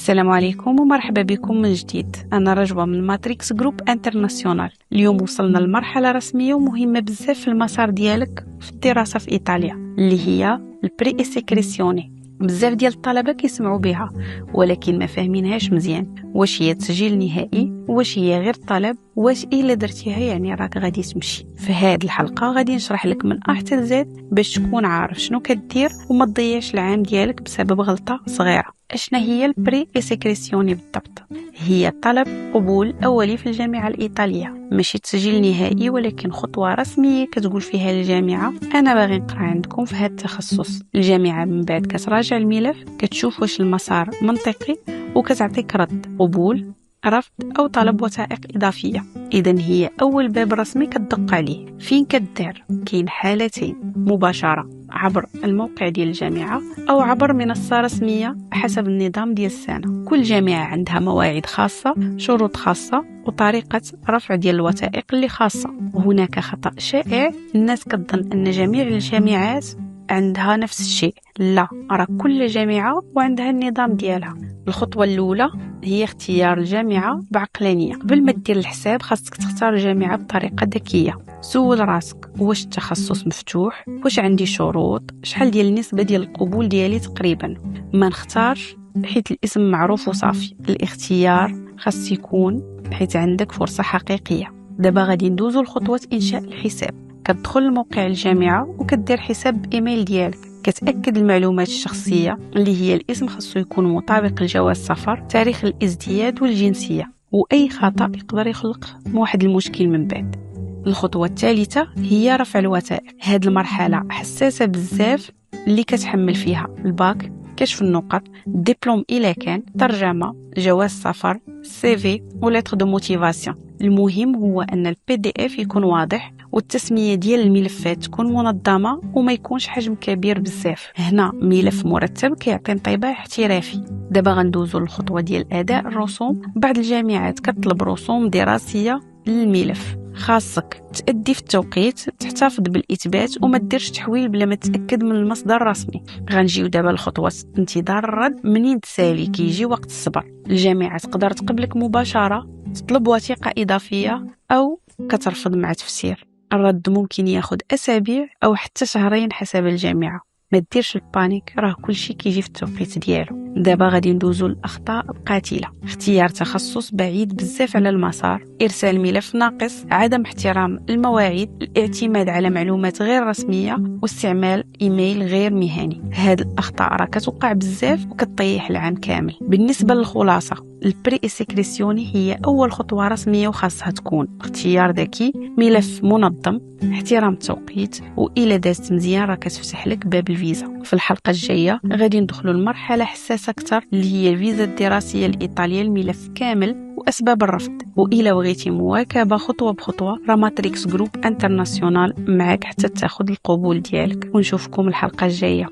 السلام عليكم ومرحبا بكم من جديد. أنا رجوة من ماتريكس جروب انترناسيونال. اليوم وصلنا لمرحلة رسمية ومهمة بزاف في المسار ديالك في الدراسة في إيطاليا، اللي هي البري إسكريسيوني. بزاف ديال الطلبة كيسمعوا بها ولكن ما فاهمينهاش مزيان. واش هي تسجيل نهائي؟ واش هي غير طلب؟ واش إلا درتيها يعني راك غادي تمشي؟ في هذه الحلقة غادي نشرح لك من أ حتى ل Z باش تكون عارف شنو كدير وما تضيعش العام ديالك بسبب غلطة صغيرة. اشنا هي البري إسكريسيوني بالضبط؟ هي طلب قبول أولي في الجامعة الإيطالية، ماشي تسجيل نهائي ولكن خطوة رسمية كتقول فيها للجامعة أنا باغي نقرا عندكم في هذا التخصص. الجامعة من بعد كتراجع الملف، كتشوف واش المسار منطقي وكتعطيك رد قبول، رفض أو طلب وثائق إضافية. إذن هي أول باب رسمي كتدق عليه. فين كدير؟ كاين حالتين: مباشرة عبر الموقع ديال الجامعة أو عبر منصة رسمية حسب النظام ديال السنة. كل جامعة عندها مواعيد خاصة، شروط خاصة وطريقة رفع ديال الوثائق اللي خاصة. وهناك خطأ شائع، الناس كتظن أن جميع الجامعات عندها نفس الشيء. لا، راه كل جامعة وعندها النظام ديالها. الخطوة الأولى هي اختيار الجامعة بعقلانية. قبل ما دير الحساب خاصك تختار الجامعة بطريقة ذكية. سول راسك: واش التخصص مفتوح؟ واش عندي شروط؟ شحال ديال النسبة ديال القبول ديالي تقريبا؟ ما نختارش حيت الاسم معروف وصافي. الاختيار خاص يكون حيت عندك فرصة حقيقية. دابا غادي ندوزو لخطوة إنشاء الحساب. كتدخل لموقع الجامعة وكدير حساب بإيميل ديالك، كتأكد المعلومات الشخصية اللي هي الاسم خاصو يكون مطابق لجواز السفر، تاريخ الازدياد والجنسية، وأي خطأ يقدر يخلق واحد المشكل من بعد. الخطوة الثالثة هي رفع الوثائق. هاد المرحلة حساسة بزاف، اللي كتحمل فيها الباك، كشف النقط، الدبلوم إلا كان، ترجمة، جواز سفر، CV ولتر دو موتيفاسيون. المهم هو أن PDF يكون واضح والتسمية ديال الملفات تكون منظمة وما يكونش حجم كبير بزاف. هنا ملف مرتب كيعطي انطباع احترافي. دابا غندوزو للخطوة ديال أداء الرسوم. بعض الجامعات كتطلب رسوم دراسية للملف. خاصك تأدي في التوقيت، تحتفظ بالإثبات وما ديرش تحويل بلا ما تتأكد من المصدر الرسمي. غنجيو دابا لخطوة انتظار الرد. منين تسالي كيجي وقت الصبر. الجامعة تقدر تقبلك مباشرة، تطلب وثيقة إضافية أو كترفض مع تفسير. الرد ممكن ياخد أسابيع أو حتى شهرين حسب الجامعة. ما ديرش البانيك، راه كلشي كيجي في التوقيت ديالو. دابا غادي ندوزو للأخطاء القاتلة. اختيار تخصص بعيد بزاف على المسار، إرسال ملف ناقص، عدم احترام المواعيد، الاعتماد على معلومات غير رسمية، واستعمال إيميل غير مهني. هاد الأخطاء راه كتوقع بزاف وكتطيح العام كامل. بالنسبة للخلاصة، البري إسكريسيوني هي أول خطوة رسمية وخاصها تكون اختيار ذكي، ملف منظم، احترام التوقيت، وإلا دازت مزيان راه كتفتح لك باب الفيزا. في الحلقة الجاية غادي ندخلوا لمرحلة حساسة أكثر، اللي هي الفيزا الدراسية الإيطالية، الملف كامل وأسباب الرفض. وإلا بغيتي مواكبة خطوة بخطوة، راه ماتريكس جروب انترناسيونال معك حتى تاخد القبول ديالك. ونشوفكم الحلقة الجاية.